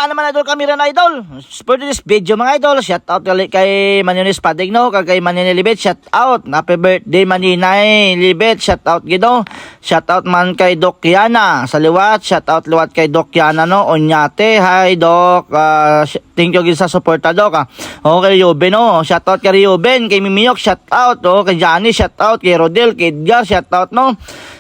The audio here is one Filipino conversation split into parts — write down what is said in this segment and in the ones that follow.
naman idol kami rin idol. For this video mga idol, shout out kay Manyonis Padigno, kay Manini Libet, shout out. Happy birthday Maninay Libet, shout out gido. Shout out man kay Doc Yana sa liwat, shout out liwat kay Doc Yana no, Onyate. Hi Doc, thank you sa suporta Doc. Okay Ruben no, shout out kay Ruben, kay Mimiyok, shout out. Kay Johnny, shout out. Kay Rodel, kay Edgar, shout out no.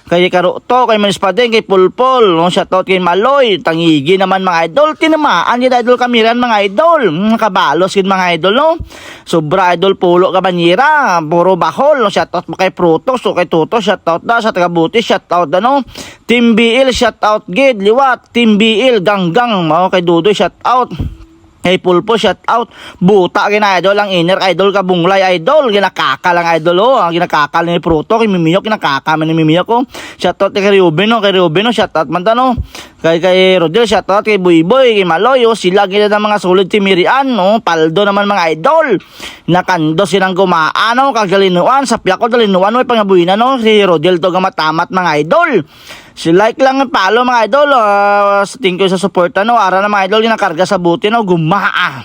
Kay Karuto, kay Manis Padeng, kay Pulpol, no? Shoutout kay Maloy, Tangigi naman mga idol, tinamaan yun idol kamiran mga idol, kabalos yun mga idol, no? Sobra idol, pulo kabanyera, puro bahol, no? Shoutout kay Prutos, o kay Tuto, shoutout da, sa Tagabuti, shoutout da, no? Team BL, shoutout Gid, Liwat, Team BL, Ganggang, no? Kay Dudoy, shoutout. Hey Pulpo, shout out. Buta gina idol ang inner idol kabunglay idol. Ginakaka lang idol oh. Ang ginakaka ni Pruto kay Mimiyok, ginakaka man ni Mimiyok oh. Shout out kay Ruben no, shout out man no. Kay Rodel, shout out kay Boyboy, kay Maloy oh. Sila gina ng mga solid timirian no. Paldo naman mga idol. Nakando silang gumaano kagalinuan sa piyako dalinuan no pangabuina no. Si Rodel to gamatamat mga idol. Si like lang ang follow mga idol. Thank you sa support no. Ara na mga idol ginakarga sa buti no. Gumaa.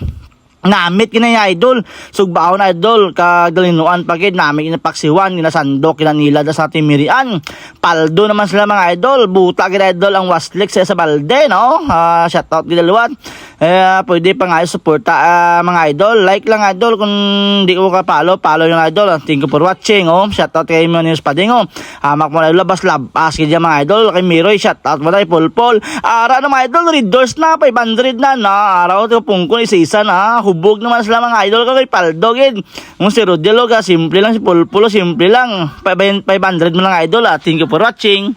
Namit kina idol. Sugbaon na idol. Kagalinuan pagid. Namit kinapaksiwan. Kinasandok. Kinanila da sa timirian. Paldo naman sila mga idol. Buta kina idol ang waslik sa balde no. Shoutout ginaliwat. Pwede pa nga suporta mga idol. Like lang idol. Kung di ko ka-follow, follow yung idol. Thank you for watching oh. Shoutout kay Manyonis Pading oh. Hamak mo na labas labas kaya mga idol. Kay Miroy, shoutout mo na Pulpol. Ara na mga idol. Red doors na. 500 na na. Araw ito pungkol isa-isa na. Hubog naman sila mga idol kay Paldogin. Kung si Rodelo ka, simple lang si Pulpulo, simple lang. 500 mo lang idol. Thank you for watching.